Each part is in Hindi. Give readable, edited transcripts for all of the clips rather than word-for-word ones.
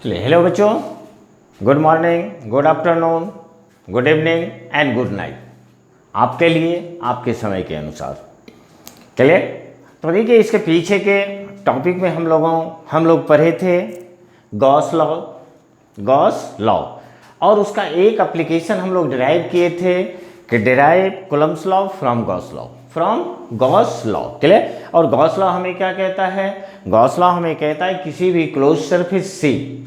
चलिए, हेलो बच्चों, good morning, good afternoon, good evening and good night. आपके लिए आपके समय के अनुसार। चलिए, तो देखिए इसके पीछे के टॉपिक में हम लोग पढ़े थे गॉस लॉ और उसका एक एप्लीकेशन हम लोग डिराइव किए थे कि derive Coulomb's law from Gauss law. Clear. और गॉस लॉ हमें क्या कहता है? गॉस लॉ हमें कहता है किसी भी क्लोज सरफेस से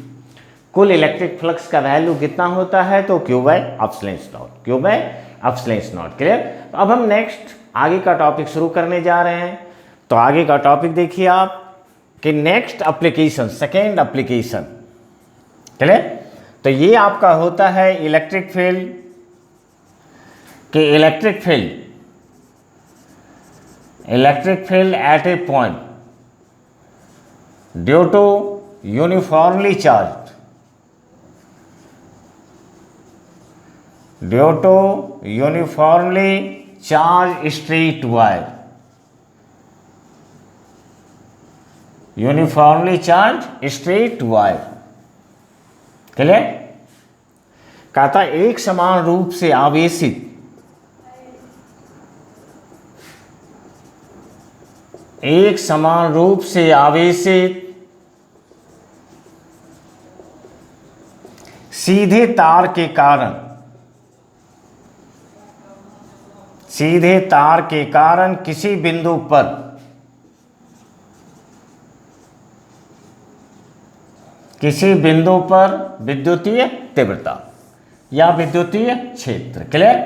कुल इलेक्ट्रिक फ्लक्स का वैल्यू कितना होता है, तो Q by epsilon not. Clear. तो अब हम नेक्स्ट आगे का टॉपिक शुरू करने जा रहे हैं। तो आगे का टॉपिक देखिए आप कि next application, second application. Clear. तो ये आपका होता है electric field at a point due to uniformly charge straight wire. Clear. कहता एक समान रूप से आवेशित सीधे तार के कारण किसी बिंदु पर विद्युतीय तीव्रता या विद्युतीय क्षेत्र। क्लियर।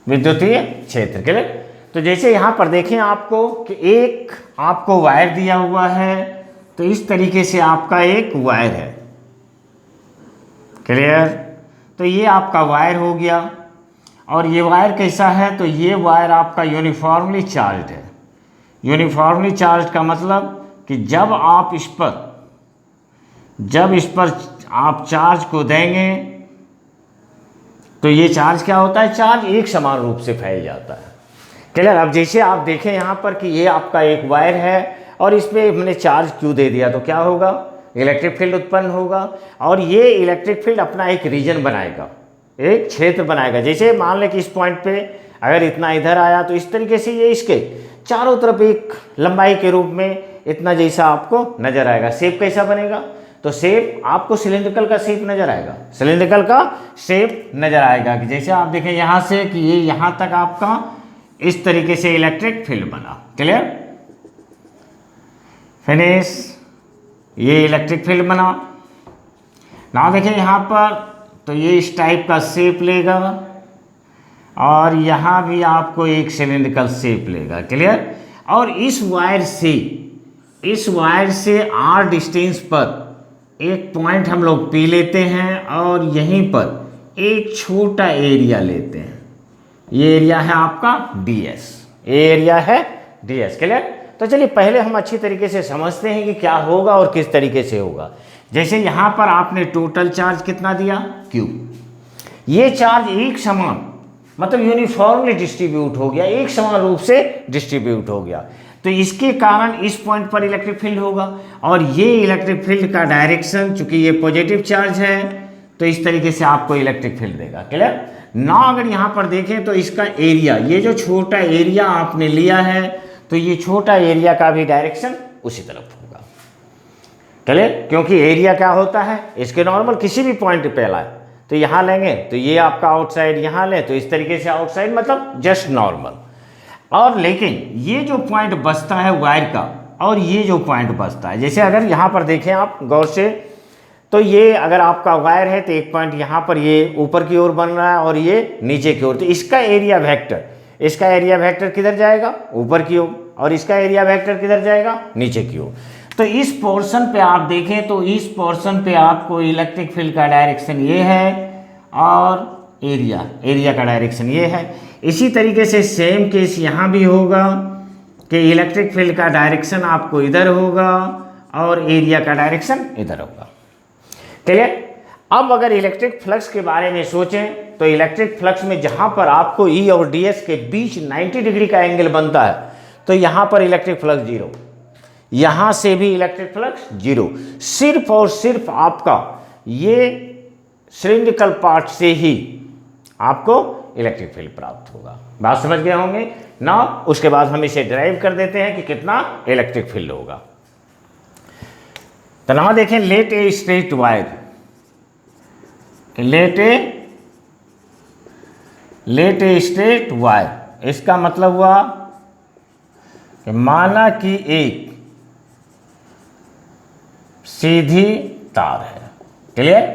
विद्युतीय क्षेत्र। क्लियर। तो जैसे यहां पर देखें आपको कि एक आपको वायर दिया हुआ है, तो इस तरीके से आपका एक वायर है। क्लियर। तो ये आपका वायर हो गया और ये वायर कैसा है? तो ये वायर आपका यूनिफॉर्मली चार्ज्ड है। यूनिफॉर्मली चार्ज का मतलब कि जब इस पर आप चार्ज को देंगे तो ये चार्ज क्या होता है? चार्ज एक समान रूप से फैल जाता है। क्लियर। अब जैसे आप देखें यहाँ पर कि ये आपका एक वायर है और इस पर हमने चार्ज क्यू दे दिया, तो क्या होगा? इलेक्ट्रिक फील्ड उत्पन्न होगा और ये इलेक्ट्रिक फील्ड अपना एक रीजन बनाएगा, एक क्षेत्र बनाएगा। जैसे मान लें कि इस पॉइंट पे अगर इतना इधर आया, तो इस तरीके से ये इसके चारों तरफ एक लंबाई के रूप में इतना जैसा आपको नजर आएगा। शेप कैसा बनेगा? तो शेप आपको सिलिंड्रिकल का शेप नजर आएगा। कि जैसे आप देखें यहाँ से कि ये यहाँ तक आपका इस तरीके से इलेक्ट्रिक फील्ड बना। क्लियर। फिनिश। ये इलेक्ट्रिक फील्ड बना। ना देखें यहाँ पर, तो ये इस टाइप का शेप लेगा और यहाँ भी आपको एक सिलिंड्रिकल शेप लेगा। क्लियर। और इस वायर से r डिस्टेंस पर एक पॉइंट हम लोग पी लेते हैं और यहीं पर एक छोटा एरिया लेते हैं। ये एरिया है आपका ds। क्लियर। तो चलिए पहले हम अच्छी तरीके से समझते हैं कि क्या होगा और किस तरीके से होगा। जैसे यहाँ पर आपने टोटल चार्ज कितना दिया? Q। ये चार्ज एक समान मतलब यूनिफॉर्मली डिस्ट्रीब्यूट हो गया, एक समान रूप से डिस्ट्रीब्यूट हो गया। तो इसके कारण इस पॉइंट पर इलेक्ट्रिक फील्ड होगा और ये इलेक्ट्रिक फील्ड का डायरेक्शन, चूंकि ये पॉजिटिव चार्ज है, तो इस तरीके से आपको इलेक्ट्रिक फील्ड देगा। क्लियर ना। अगर यहाँ पर देखें तो इसका एरिया, ये जो छोटा एरिया आपने लिया है, तो ये छोटा एरिया का भी डायरेक्शन उसी तरफ होगा। क्लियर। क्योंकि एरिया क्या होता है? इसके नॉर्मल किसी भी पॉइंट पे लाए, तो यहाँ लेंगे तो ये आपका आउटसाइड, यहाँ ले तो इस तरीके से आउटसाइड, मतलब जस्ट नॉर्मल। और लेकिन ये जो पॉइंट बचता है वायर का, और ये जो पॉइंट बचता है, जैसे अगर यहाँ पर देखें आप गौर से, तो ये अगर आपका वायर है तो एक पॉइंट यहाँ पर ये ऊपर की ओर बन रहा है और ये नीचे की ओर, तो इसका एरिया वेक्टर किधर जाएगा? ऊपर की ओर। और इसका एरिया वेक्टर किधर जाएगा? नीचे की ओर। तो इस पोर्शन पे आप देखें तो इस पोर्शन पे आपको इलेक्ट्रिक फील्ड का डायरेक्शन ये है और एरिया का डायरेक्शन ये है। इसी तरीके से सेम केस यहाँ भी होगा कि इलेक्ट्रिक फील्ड का डायरेक्शन आपको इधर होगा और एरिया का डायरेक्शन इधर होगा। क्लियर। अब अगर इलेक्ट्रिक फ्लक्स के बारे में सोचें तो इलेक्ट्रिक फ्लक्स में जहां पर आपको ई और डी एस के बीच 90 डिग्री का एंगल बनता है तो यहां पर इलेक्ट्रिक फ्लक्स जीरो, यहाँ से भी इलेक्ट्रिक फ्लक्स जीरो। सिर्फ और सिर्फ आपका ये सिलिंड्रिकल पार्ट से ही आपको इलेक्ट्रिक फील्ड प्राप्त होगा। बात समझ गए होंगे ना। उसके बाद हम इसे ड्राइव कर देते हैं कि कितना इलेक्ट्रिक फील्ड होगा। तो ना देखें, let a straight wire, let a straight wire, इसका मतलब हुआ कि माना कि एक सीधी तार है। क्लियर?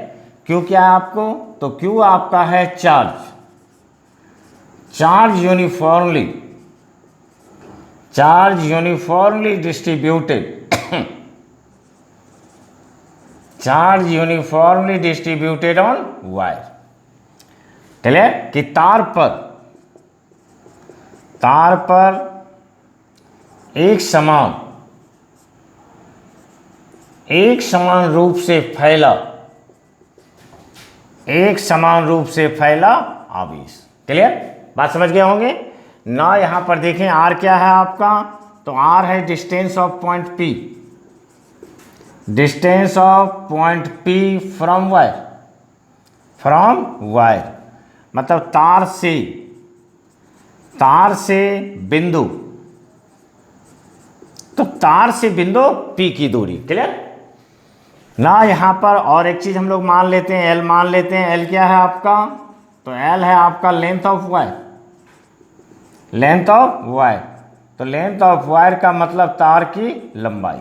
क्यू क्या है आपको? तो क्यू आपका है charge, charge uniformly distributed, charge uniformly distributed on wire. Clear? कि तार पर एक समान रूप से फैला आवेश। क्लियर? बात समझ गए होंगे ना। यहां पर देखें आर क्या है आपका? तो आर है distance of point P, distance of point P from wire, मतलब तार से बिंदु, तो तार से बिंदु पी की दूरी। क्लियर ना। यहां पर और एक चीज हम लोग मान लेते हैं, एल मान लेते हैं। एल क्या है आपका? तो एल है आपका लेंथ ऑफ वायर, तो लेंथ ऑफ वायर का मतलब तार की लंबाई।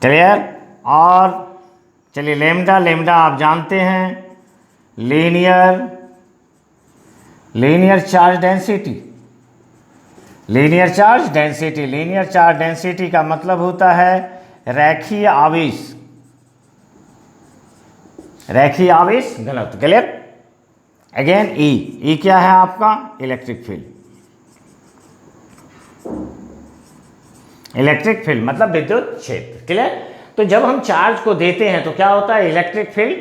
क्लियर? और चलिए लेमडा आप जानते हैं, लीनियर चार्ज डेंसिटी का मतलब होता है रैखिक आवेश घनत्व। क्लियर? अगेन ई क्या है आपका? इलेक्ट्रिक फील्ड मतलब विद्युत क्षेत्र। क्लियर? तो जब हम चार्ज को देते हैं तो क्या होता है? इलेक्ट्रिक फील्ड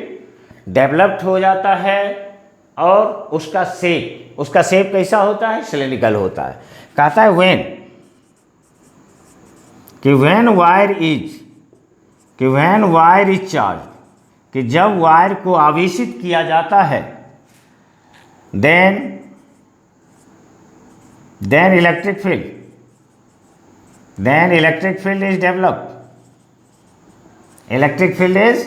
डेवलप्ड हो जाता है और उसका शेप कैसा होता है? सिलिंड्रिकल होता है। कहता है व्हेन वायर इज चार्ज, कि जब वायर को आवेशित किया जाता है, then electric field is developed, electric field is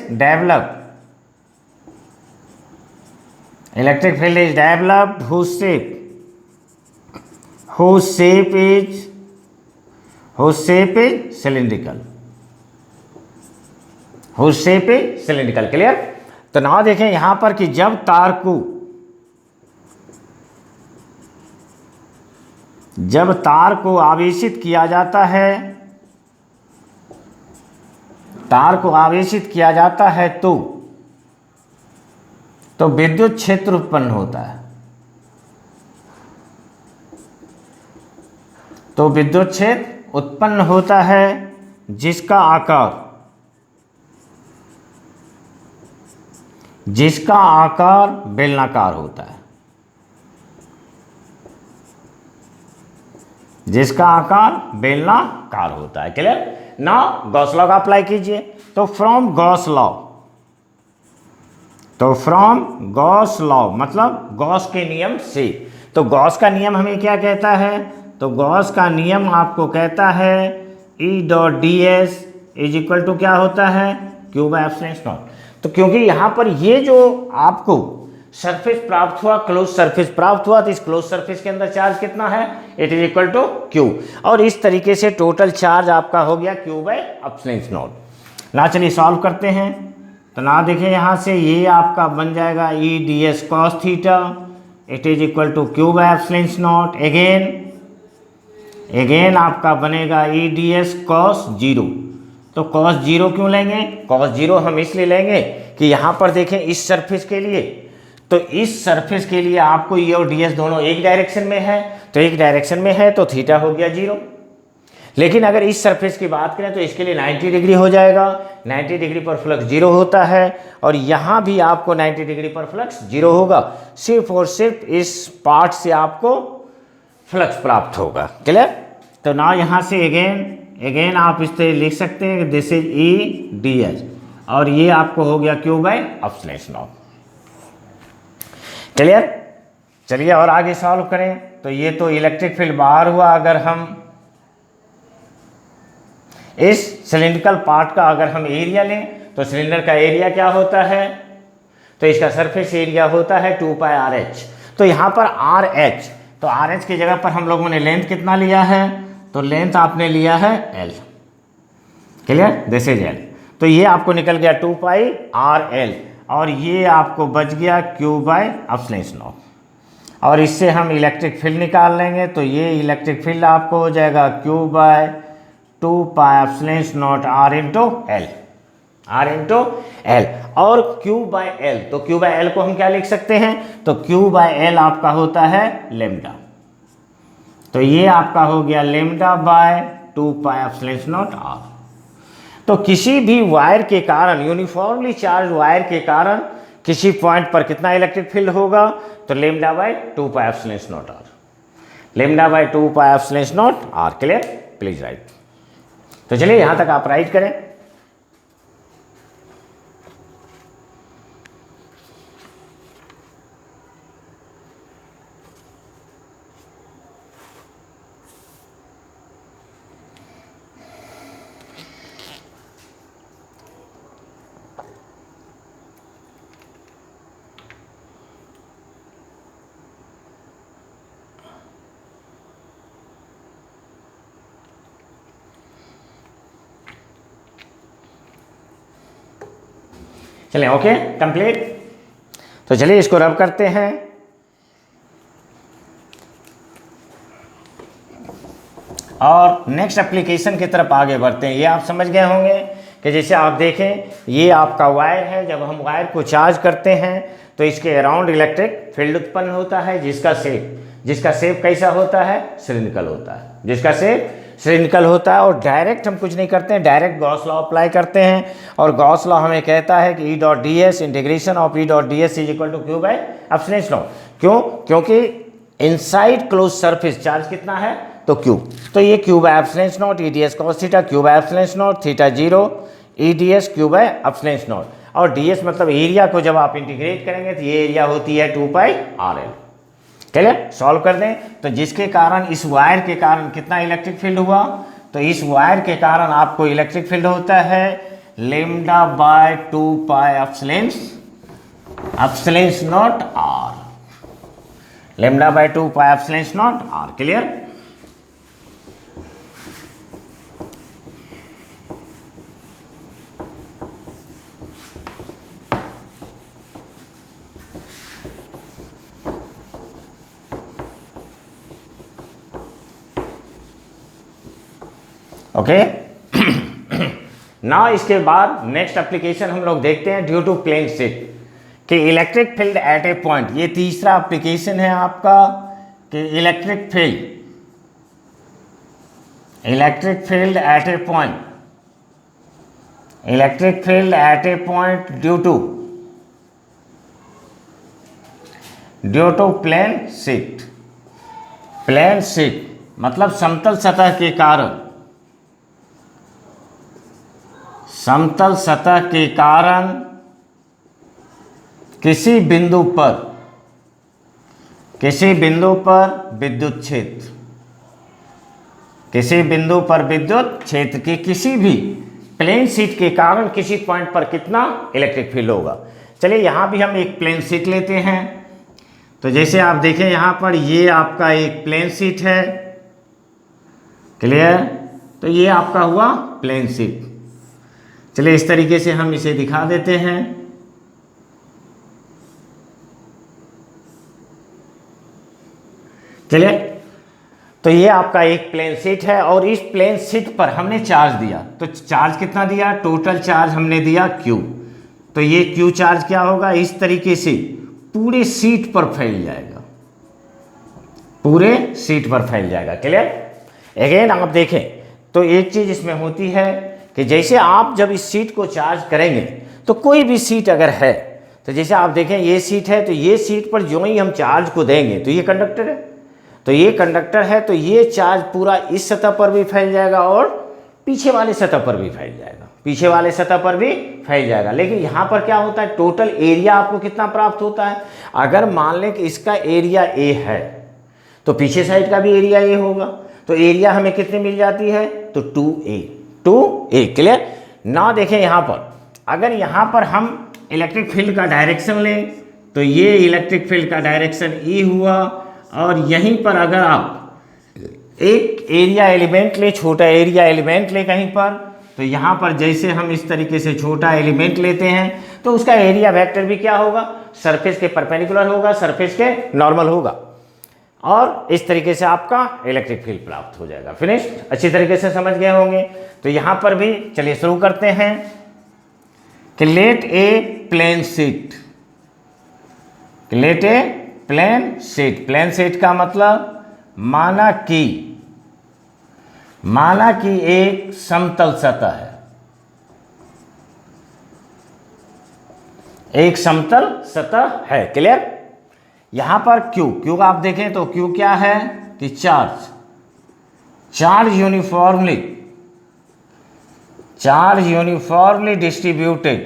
developed whose shape is cylindrical, clear? तो ना देखें यहां पर कि जब तार को आवेशित किया जाता है, तो विद्युत क्षेत्र उत्पन्न होता है। जिसका आकार बेलनाकार होता है, क्लियर ना। गॉस लॉ का अप्लाई कीजिए। तो फ्रॉम गॉस लॉ मतलब गॉस के नियम से। तो गॉस का नियम हमें क्या कहता है? तो गॉस का नियम आपको कहता है E.ds इज इक्वल टू क्या होता है? Q/ε0। तो क्योंकि यहाँ पर ये जो आपको सरफेस प्राप्त हुआ, क्लोज सरफेस प्राप्त हुआ, तो इस क्लोज सरफेस के अंदर चार्ज कितना है? It is equal to Q। और इस तरीके से टोटल चार्ज आपका हो गया Q/ε0। ना चलिए सॉल्व करते हैं। तो ना देखें यहाँ से ये आपका बन जाएगा E.ds cos theta, it is equal to Q/ε0। Again आपका बनेगा E.ds cos 0। तो cos 0 क्यों लेंगे? cos 0 हम इसलिए लेंगे कि यहाँ पर देखें इस सरफेस के लिए, तो इस सरफेस के लिए आपको E और ds दोनों एक डायरेक्शन में है, तो एक डायरेक्शन में है तो थीटा हो गया 0। लेकिन अगर इस सरफेस की बात करें तो इसके लिए 90 डिग्री हो जाएगा। 90 डिग्री पर फ्लक्स 0 होता है और यहाँ भी आपको 90 डिग्री पर फ्लक्स 0 होगा। सिर्फ और सिर्फ इस पार्ट से आपको फ्लक्स प्राप्त होगा। क्लियर? तो ना यहाँ से अगेन अगेन आप इस तरह लिख सकते हैं कि this is E D H, और ये आपको हो गया Q by epsilon not. Clear? चलिए और आगे सॉल्व करें। तो ये तो इलेक्ट्रिक फील्ड बाहर हुआ। अगर हम इस सिलिंड्रिकल पार्ट का अगर हम एरिया लें तो सिलेंडर का एरिया क्या होता है? तो इसका सरफेस एरिया होता है 2 पाई आर एच। तो यहाँ पर आर एच, तो आर एच की जगह पर हम लोगों ने लेंथ कितना लिया है? तो लेंथ आपने लिया है L. Clear? This is L. तो ये आपको निकल गया 2 पाई आर एल, और ये आपको बच गया क्यू बाय एप्सिलॉन नॉट। और इससे हम इलेक्ट्रिक फील्ड निकाल लेंगे। तो ये इलेक्ट्रिक फील्ड आपको हो जाएगा Q by 2 pi epsilon naught R into L, R into L. और क्यू बाय एल, तो क्यू बाय एल को हम क्या लिख सकते हैं? तो क्यू बाय एल आपका होता है लेमडा। तो ये आपका हो गया lambda by 2 pi epsilon naught R. तो किसी भी वायर के कारण, यूनिफॉर्मली चार्ज वायर के कारण किसी पॉइंट पर कितना इलेक्ट्रिक फील्ड होगा? तो lambda by 2 pi epsilon naught R, lambda by 2 pi epsilon naught R. Clear? Please right. तो चलिए यहां तक आप राइट करें। चलें, ओके कंप्लीट। तो चलिए इसको रब करते हैं। और नेक्स्ट एप्लीकेशन की तरफ आगे बढ़ते हैं। ये आप समझ गए होंगे कि जैसे आप देखें, ये आपका वायर है। जब हम वायर को चार्ज करते हैं तो इसके अराउंड इलेक्ट्रिक फील्ड उत्पन्न होता है, जिसका शेप कैसा होता है? सिलिंड्रिकल होता है, जिसका शेप सिलिंड्रिकल होता है। और डायरेक्ट हम कुछ नहीं करते हैं, डायरेक्ट गॉस लॉ अप्लाई करते हैं। और गॉस लॉ हमें कहता है कि E dot D S integration of E dot D S is equal to Q by epsilon naught. क्यों? क्योंकि इनसाइड क्लोज सरफेस चार्ज कितना है? तो क्यू। तो ये Q by epsilon not E D S cos theta, Q by epsilon not theta 0 E D S Q by epsilon not. और डी एस मतलब एरिया को जब आप इंटीग्रेट करेंगे तो ये एरिया होती है 2 पाई आर एल। चलिए सॉल्व कर दें। तो जिसके कारण इस वायर के कारण कितना इलेक्ट्रिक फील्ड हुआ? तो इस वायर के कारण आपको इलेक्ट्रिक फील्ड होता है lambda by 2 pi epsilon naught R, lambda by 2 pi epsilon naught R. Clear? Okay. ना इसके बाद नेक्स्ट एप्लीकेशन हम लोग देखते हैं ड्यू टू प्लेन शीट कि electric field at a point. ये तीसरा एप्लीकेशन है आपका कि electric field at a point, electric field at a point due to plane sheet. Plane sheet मतलब समतल सतह के कारण, समतल सतह के कारण किसी बिंदु पर विद्युत क्षेत्र, किसी बिंदु पर विद्युत क्षेत्र की किसी भी प्लेन शीट के कारण किसी पॉइंट पर कितना इलेक्ट्रिक फील्ड होगा। चलिए यहाँ भी हम एक प्लेन शीट लेते हैं। तो जैसे आप देखें यहाँ पर ये आपका एक प्लेन शीट है। क्लियर? तो ये आपका हुआ प्लेन शीट। चलिए इस तरीके से हम इसे दिखा देते हैं। चलिए, तो ये आपका एक प्लेन शीट है और इस प्लेन शीट पर हमने चार्ज दिया। तो चार्ज कितना दिया? टोटल चार्ज हमने दिया Q। तो ये Q चार्ज क्या होगा? इस तरीके से पूरे शीट पर फैल जाएगा, पूरे शीट पर फैल जाएगा। क्लियर? अगेन आप देखें तो एक चीज इसमें होती है कि जैसे आप जब इस शीट को चार्ज करेंगे तो कोई भी शीट अगर है, तो जैसे आप देखें ये शीट है, तो ये शीट पर जो ही हम चार्ज को देंगे तो ये कंडक्टर है, तो ये कंडक्टर है, तो ये चार्ज पूरा इस सतह पर भी फैल जाएगा और पीछे वाले सतह पर भी फैल जाएगा, पीछे वाले सतह पर भी फैल जाएगा। लेकिन यहाँ पर क्या होता है, टोटल एरिया आपको कितना प्राप्त होता है। अगर मान लें कि इसका एरिया ए है तो पीछे साइड का भी एरिया ए होगा, तो एरिया हमें कितनी मिल जाती है, तो 2a। क्लियर ना। देखें यहाँ पर, अगर यहाँ पर हम इलेक्ट्रिक फील्ड का डायरेक्शन लें तो ये इलेक्ट्रिक फील्ड का डायरेक्शन ई हुआ, और यहीं पर अगर आप एक एरिया एलिमेंट ले, छोटा एरिया एलिमेंट ले कहीं पर, तो यहाँ पर जैसे हम इस तरीके से छोटा एलिमेंट लेते हैं तो उसका एरिया वेक्टर भी क्या होगा, सरफेस के परपेंडिकुलर होगा, सरफेस के नॉर्मल होगा, और इस तरीके से आपका इलेक्ट्रिक फील्ड प्राप्त हो जाएगा। फिनिश। अच्छी तरीके से समझ गए होंगे। तो यहाँ पर भी चलिए शुरू करते हैं कि लेट ए प्लेन शीट, लेट ए प्लेन शीट। प्लेन शीट का मतलब माना कि एक समतल सतह है, एक समतल सतह है। क्लियर। यहां पर क्यू आप देखें तो क्यू क्या है कि charge uniformly distributed,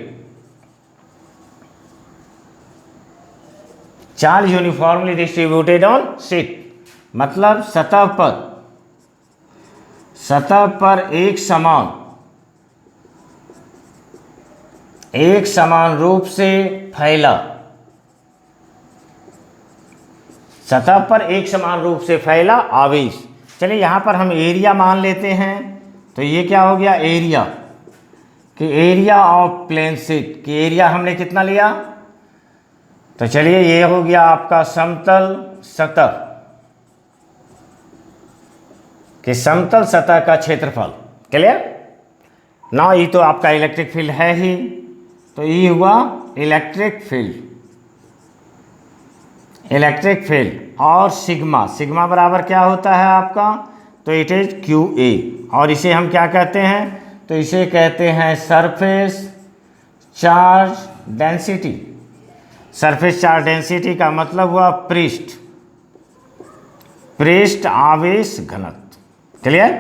charge uniformly distributed on sheet, मतलब सतह पर एक समान रूप से फैला, सतह पर एक समान रूप से फैला आवेश। चलिए यहाँ पर हम एरिया मान लेते हैं, तो ये क्या हो गया, एरिया कि एरिया ऑफ प्लेन शीट की एरिया हमने कितना लिया, तो चलिए ये हो गया आपका समतल सतह कि समतल सतह का क्षेत्रफल। क्लियर ना। ये तो आपका इलेक्ट्रिक फील्ड है ही, तो ये हुआ इलेक्ट्रिक फील्ड। और सिग्मा बराबर क्या होता है आपका, तो इट इज QA, और इसे हम क्या कहते हैं, तो इसे कहते हैं surface charge density. Surface charge density का मतलब हुआ पृष्ठ आवेश घनत्व। क्लियर।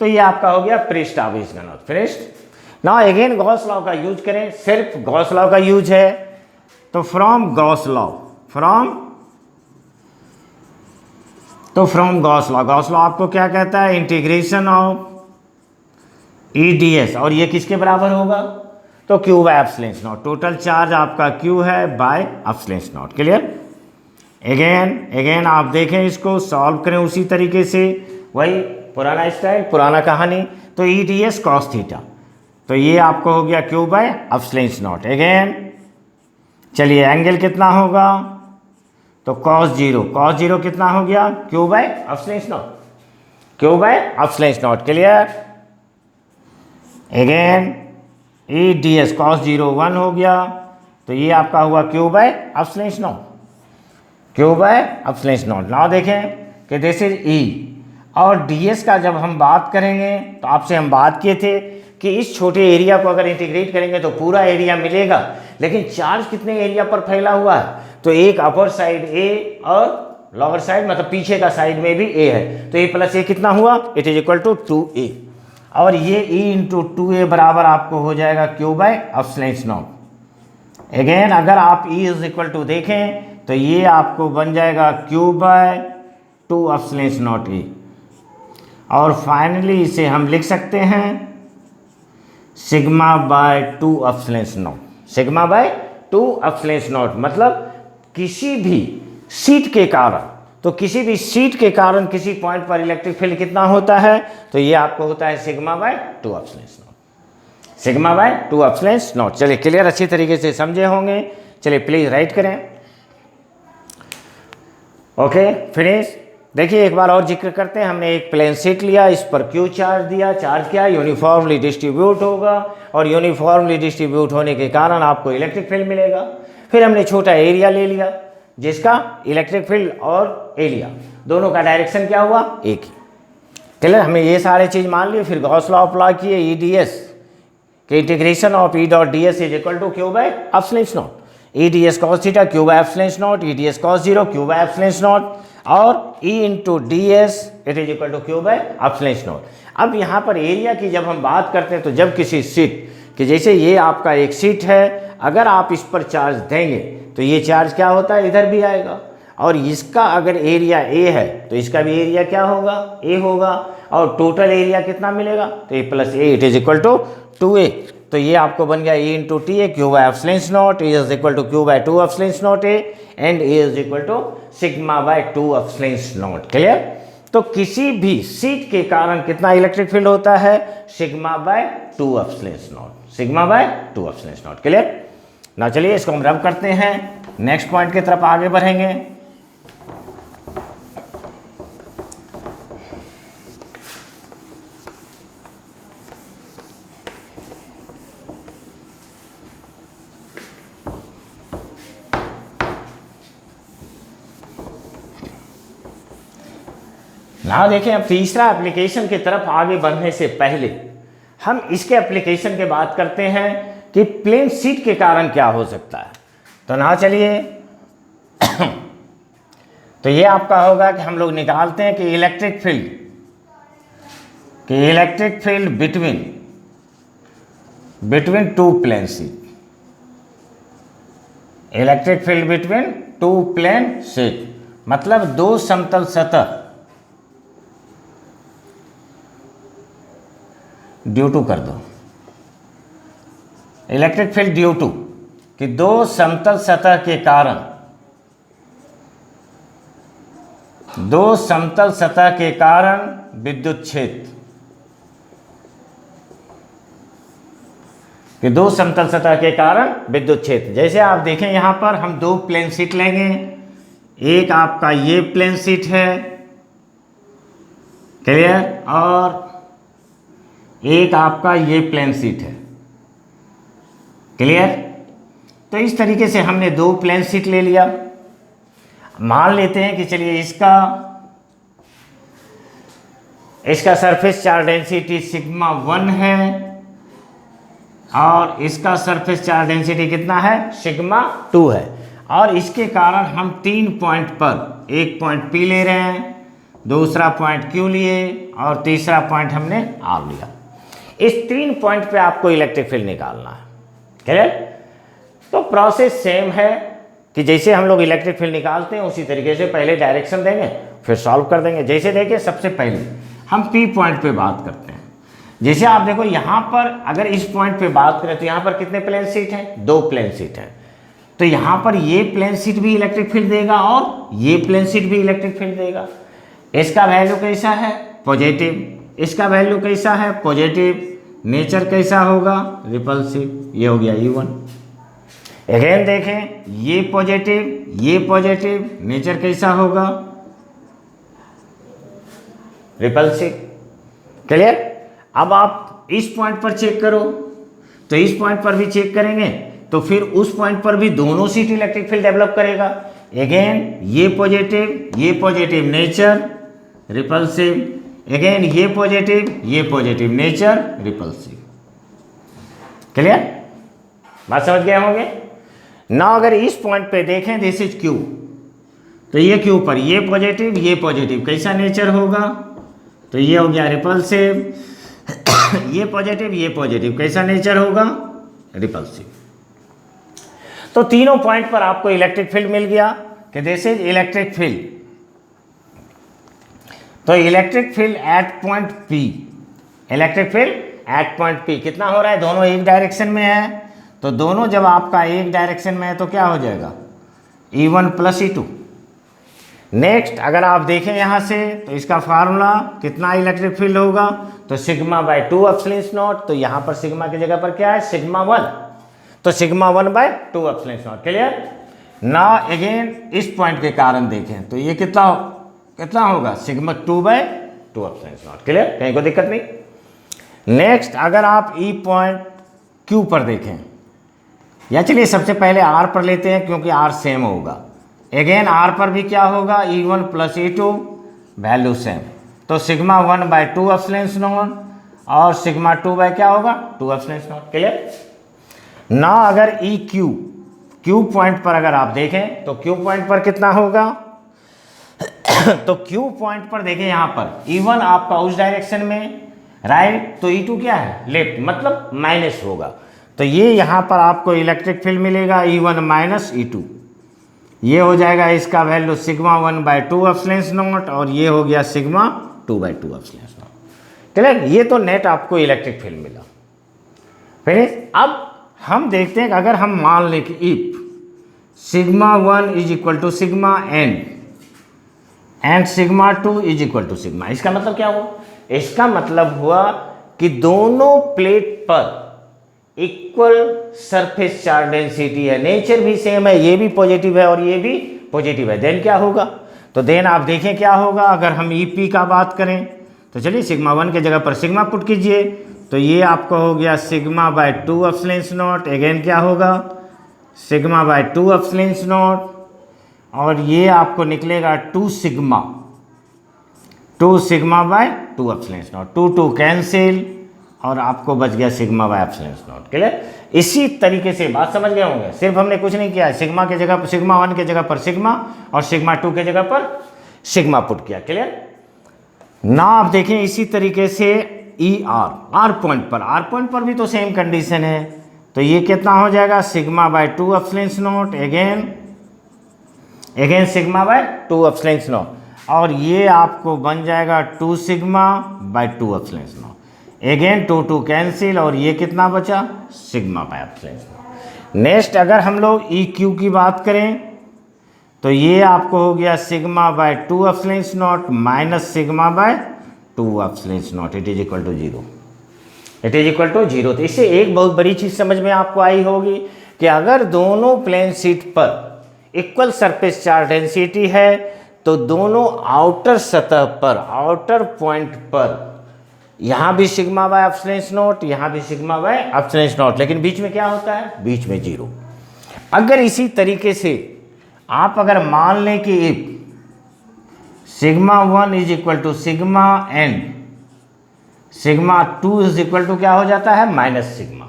तो ये आपका हो गया पृष्ठ आवेश घनत्व। फिनिश्ड। ना अगेन गॉस लॉ का यूज करें, सिर्फ गॉस लॉ का यूज है, तो from Gauss law Gauss law आपको क्या कहता है, इंटीग्रेशन ऑफ EDS, और ये किसके बराबर होगा, तो Q by epsilon not. Total charge आपका Q है bye epsilon not. Clear. Again आप देखें, इसको सॉल्व करें उसी तरीके से, वही पुराना स्टाइल, पुराना कहानी। तो EDS cos थीटा, तो ये आपको हो गया Q by epsilon not. Again चलिए एंगल कितना होगा, तो cos जीरो कितना हो गया, Q by epsilon not. Clear. Again EDS cos 1 हो गया, तो ये आपका हुआ Q by epsilon not. Now देखें कि दिस इज E, और DS का जब हम बात करेंगे तो आपसे हम बात किए थे कि इस छोटे एरिया को अगर इंटीग्रेट करेंगे तो पूरा एरिया मिलेगा, लेकिन चार्ज कितने एरिया पर फैला हुआ है, तो एक अपर साइड A और लोअर साइड मतलब पीछे का साइड में भी A है, तो A प्लस A कितना हुआ, it is equal to 2A, और ये E इंटू 2A बराबर आपको हो जाएगा Q by epsilon not. Again अगर आप E इज इक्वल टू देखें तो ये आपको बन जाएगा Q by 2 epsilon naught A, और फाइनली इसे हम लिख सकते हैं sigma by 2 epsilon naught. Sigma by 2 epsilon naught मतलब किसी भी शीट के कारण, तो किसी भी शीट के कारण किसी पॉइंट पर इलेक्ट्रिक फील्ड कितना होता है, तो ये आपको होता है sigma by 2 epsilon naught, sigma by 2 epsilon not. चलिए क्लियर, अच्छी तरीके से समझे होंगे। चलिए प्लीज राइट करें। Okay finish. देखिए एक बार और जिक्र करते हैं, हमने एक प्लेन शीट लिया, इस पर Q चार्ज दिया, चार्ज क्या यूनिफॉर्मली डिस्ट्रीब्यूट होगा, और यूनिफॉर्मली डिस्ट्रीब्यूट होने के कारण आपको इलेक्ट्रिक फील्ड मिलेगा। फिर हमने छोटा एरिया ले लिया जिसका इलेक्ट्रिक फील्ड और एरिया दोनों का डायरेक्शन क्या हुआ, एक ही। क्लियर, हमने ये सारे चीज़ मान लिए। फिर गॉस लॉ अप्लाई किए, EDS के integration of E dot DS is equal to Q by epsilon naught. EDS cos theta Q by epsilon naught, EDS cos 0 Q by epsilon not. और E into D S it is equal to Q by epsilon naught. अब यहाँ पर एरिया की जब हम बात करते हैं तो जब किसी सीट कि जैसे ये आपका एक सीट है, अगर आप इस पर चार्ज देंगे तो ये चार्ज क्या होता है, इधर भी आएगा, और इसका अगर एरिया ए है तो इसका भी एरिया क्या होगा, ए होगा, और टोटल एरिया कितना मिलेगा, तो A plus A it is equal to 2a। तो ये आपको बन गया A into T A Q by epsilon not is equal to Q by 2 epsilon not A and A is equal to sigma by 2 epsilon not. Clear. तो किसी भी सीट के कारण कितना इलेक्ट्रिक फील्ड होता है, sigma by 2 epsilon naught, sigma by 2 epsilon not. Clear ना। चलिए इसको हम रब करते हैं, नेक्स्ट पॉइंट की तरफ आगे बढ़ेंगे। ना देखें, अब तीसरा एप्लीकेशन की तरफ आगे बढ़ने से पहले हम इसके एप्लीकेशन की बात करते हैं कि प्लेन सीट के कारण क्या हो सकता है। तो ना चलिए तो ये आपका होगा कि हम लोग निकालते हैं कि electric field between two plane sheet, electric field between two plane sheet मतलब दो समतल सतह, ड्यू टू कर दो, इलेक्ट्रिक फील्ड ड्यू टू कि दो समतल सतह के कारण, दो समतल सतह के कारण विद्युत क्षेत्र, कि दो समतल सतह के कारण विद्युत क्षेत्र। जैसे आप देखें यहां पर हम दो प्लेन शीट लेंगे, एक आपका ये प्लेन शीट है, क्लियर, और एक आपका ये प्लेन शीट है, क्लियर। तो इस तरीके से हमने दो प्लेन शीट ले लिया। मान लेते हैं कि चलिए इसका सरफेस चार्ज डेंसिटी सिग्मा 1 है और इसका सरफेस चार्ज डेंसिटी कितना है, सिग्मा 2 है, और इसके कारण हम 3 पॉइंट पर, एक पॉइंट P ले रहे हैं, दूसरा पॉइंट Q लिए और तीसरा पॉइंट हमने R लिया। इस 3 पॉइंट पे आपको इलेक्ट्रिक फील्ड निकालना है, क्लियर। तो प्रोसेस सेम है कि जैसे हम लोग इलेक्ट्रिक फील्ड निकालते हैं उसी तरीके से पहले डायरेक्शन देंगे फिर सॉल्व कर देंगे। जैसे देखिए सबसे पहले हम P पॉइंट पे बात करते हैं। जैसे आप देखो यहाँ पर अगर इस पॉइंट पे बात करें तो यहाँ पर कितने प्लेन शीट हैं, 2 प्लेन शीट हैं। तो यहाँ पर ये प्लेन शीट भी इलेक्ट्रिक फील्ड देगा और ये प्लेन शीट भी इलेक्ट्रिक फील्ड देगा। इसका वैल्यू कैसा है, पॉजिटिव, इसका वैल्यू कैसा है, पॉजिटिव, नेचर कैसा होगा, रिपल्सिव, ये हो गया E1। अगेन देखें ये पॉजिटिव, नेचर कैसा होगा, रिपल्सिव, क्लियर। अब आप इस पॉइंट पर चेक करो तो इस पॉइंट पर भी चेक करेंगे तो फिर उस पॉइंट पर भी दोनों सीट इलेक्ट्रिक फील्ड डेवलप करेगा। अगेन ये पॉजिटिव, नेचर, रिपल्सिव, अगेन ये पॉजिटिव, नेचर, रिपल्सिव, क्लियर, बात समझ गए होंगे ना। अगर इस पॉइंट पे देखें दिस इज Q, तो ये Q पर ये पॉजिटिव कैसा नेचर होगा, तो ये हो गया रिपल्सिव, ये पॉजिटिव कैसा नेचर होगा, रिपल्सिव। तो तीनों पॉइंट पर आपको इलेक्ट्रिक फील्ड मिल गया कि दिस इज इलेक्ट्रिक फील्ड। तो electric field eight point P, कितना हो रहा है, दोनों एक डायरेक्शन में है, तो दोनों जब आपका एक डायरेक्शन में है तो क्या हो जाएगा, E1 प्लस E2। नेक्स्ट अगर आप देखें यहाँ से तो इसका फार्मूला कितना इलेक्ट्रिक फील्ड होगा, तो सिग्मा बाय 2 एप्सिलॉन नॉट, तो यहाँ पर सिग्मा की जगह पर क्या है, सिग्मा 1, तो sigma 1 by 2 epsilon not, clear. Now again इस पॉइंट के कारण देखें तो ये कितना होगा, sigma 2 by 2 epsilon not, clear, कहीं कोई दिक्कत नहीं। नेक्स्ट अगर आप ई पॉइंट Q पर देखें, या चलिए सबसे पहले R पर लेते हैं क्योंकि R सेम होगा। अगेन R पर भी क्या होगा, E1 plus E2 value same, तो सिग्मा 1 बाय 2 एप्सिलॉन नॉट और सिग्मा 2 बाय क्या होगा, 2 एप्सिलॉन नॉट, क्लियर। ना अगर Q पॉइंट पर अगर आप देखें तो Q पॉइंट पर कितना होगा तो Q पॉइंट पर देखें यहाँ पर E1 आपका उस डायरेक्शन में राइट, तो E2 क्या है लेफ्ट, मतलब माइनस होगा। तो ये यहाँ पर आपको इलेक्ट्रिक फील्ड मिलेगा E1 माइनस E2, ये हो जाएगा इसका वैल्यू सिग्मा 1/2 एप्सिलॉन नॉट, और ये हो गया सिग्मा 2/2 एप्सिलॉन नॉट। क्लियर, ये तो नेट आपको इलेक्ट्रिक फील्ड मिला। फिर अब हम देखते हैं कि अगर हम मान लें कि if sigma 1 is equal to sigma and sigma 2 is equal to sigma, इसका मतलब क्या हुआ? इसका मतलब हुआ कि दोनों प्लेट पर इक्वल सरफेस चार्ज डेंसिटी है, नेचर भी सेम है, ये भी पॉजिटिव है और ये भी पॉजिटिव है। देन क्या होगा? तो देन आप देखें क्या होगा। अगर हम EP का बात करें तो चलिए सिग्मा 1 के जगह पर सिग्मा पुट कीजिए, तो ये आपको हो गया सिग्मा/2 एप्सिलॉन नॉट, अगेन क्या होगा सिग्मा/2 एप्सिलॉन नॉट, और ये आपको निकलेगा 2 सिग्मा/2 एप्सिलॉन नॉट, 2 कैंसिल, और आपको बच गया सिग्मा/एप्सिलॉन नॉट। क्लियर, इसी तरीके से बात समझ गए होंगे। सिर्फ हमने कुछ नहीं किया, सिग्मा के जगह सिग्मा 1 के जगह पर सिग्मा और सिग्मा 2 के जगह पर सिग्मा पुट किया। क्लियर ना, आप देखें इसी तरीके से आर पॉइंट पर भी तो सेम कंडीशन है। तो ये कितना हो जाएगा सिग्मा/2 एप्सिलॉन नॉट, अगेन सिग्मा/2 एप्सिलॉन नॉट, और ये आपको बन जाएगा 2 सिग्मा/2 एप्सिलॉन नॉट, अगेन 2 कैंसिल, और ये कितना बचा सिग्मा/एप्सिलॉन नॉट। नेक्स्ट अगर हम लोग EQ की बात करें तो ये आपको हो गया सिग्मा/2 एप्सिलॉन नॉट माइनस सिग्मा/2 epsilon not, it is equal to 0, it is equal to 0। तो इससे एक बहुत बड़ी चीज समझ में आपको आई होगी कि अगर दोनों प्लेन शीट पर इक्वल सरफेस चार्ज डेंसिटी है तो दोनों आउटर सतह पर, आउटर पॉइंट पर, यहाँ भी सिग्मा/एप्सिलॉन नॉट, यहाँ भी सिग्मा/एप्सिलॉन नॉट, लेकिन बीच में क्या होता है? बीच में 0। अगर इसी तरीके से आप अगर मान लें कि if sigma 1 is equal to sigma and sigma 2 is equal टू क्या हो जाता है माइनस सिग्मा,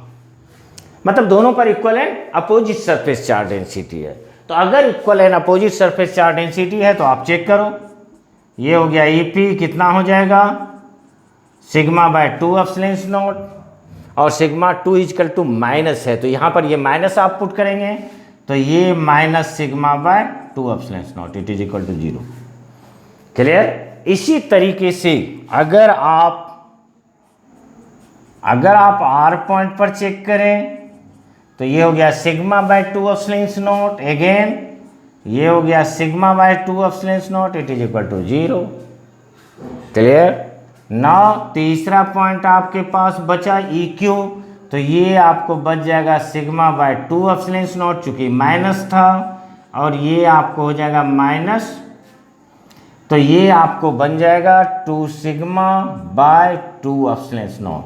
मतलब दोनों पर equal and opposite surface charge density है। तो अगर equal and opposite surface charge density है तो आप चेक करो, ये हो गया EP कितना हो जाएगा सिग्मा/2 एप्सिलॉन नॉट, और सिग्मा 2 इक्वल टू माइनस है, तो यहाँ पर ये माइनस आप पुट करेंगे, तो ये माइनस सिग्मा/2 epsilon not, it is equal to 0। Clear, इसी तरीके से अगर आप R पॉइंट पर चेक करें तो ये हो गया सिग्मा/2 एप्सिलॉन नॉट, अगेन ये हो गया सिग्मा/2 epsilon not, it is equal to 0। Clear ना, तीसरा पॉइंट आपके पास बचा EQ, तो ये आपको बच जाएगा सिग्मा/2 एप्सिलॉन नॉट, चूंकि माइनस था, और ये आपको हो जाएगा माइनस, तो ये आपको बन जाएगा 2 सिग्मा/2 एप्सिलॉन नॉट,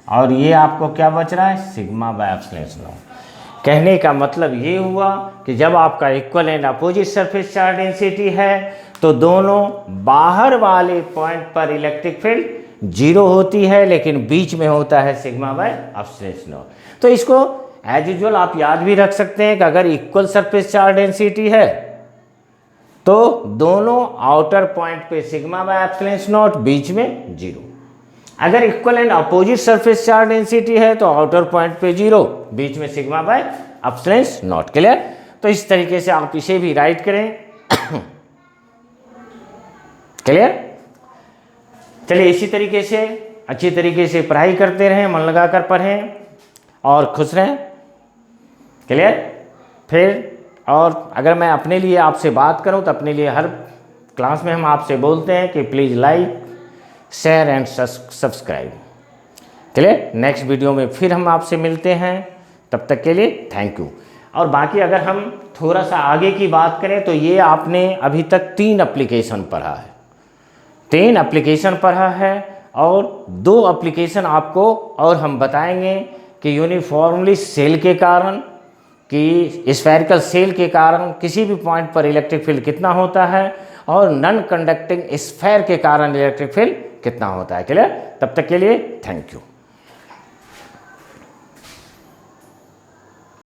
और ये आपको क्या बच रहा है सिग्मा/एप्सिलॉन नॉट। कहने का मतलब ये हुआ कि जब आपका equal and opposite surface charge density है तो दोनों बाहर वाले पॉइंट पर इलेक्ट्रिक फील्ड 0 होती है, लेकिन बीच में होता है सिग्मा/एप्सिलॉन नॉट। तो इसको एज यूजुअल आप याद भी रख सकते हैं कि अगर इक्वल सरफेस चार्ज डेंसिटी है तो दोनों आउटर पॉइंट पे सिग्मा/एप्सिलॉन नॉट, बीच में 0। अगर equal and opposite surface charge density है तो आउटर पॉइंट पे 0, बीच में सिग्मा/एप्सिलॉन नॉट। क्लियर, तो इस तरीके से आप इसे भी राइट करें। क्लियर, चलिए इसी तरीके से अच्छी तरीके से पढ़ाई करते रहें, मन लगाकर पढ़ें और खुश रहें। क्लियर, फिर और अगर मैं अपने लिए आपसे बात करूं तो अपने लिए हर क्लास में हम आपसे बोलते हैं कि please like, share and subscribe. Clear, next video में फिर हम आपसे मिलते हैं, तब तक के लिए थैंक यू। और बाकी अगर हम थोड़ा सा आगे की बात करें तो ये आपने अभी तक 3 एप्लीकेशन पढ़ा है, 3 एप्लीकेशन पढ़ा है, और 2 एप्लीकेशन आपको और हम बताएंगे कि यूनिफॉर्मली सेल के कारण, कि स्फेरिकल सेल के कारण किसी भी पॉइंट पर इलेक्ट्रिक फील्ड कितना होता है, और नॉन कंडक्टिंग स्फेयर के कारण इलेक्ट्रिक फील्ड कितना होता है। क्लियर, तब तक के लिए थैंक यू।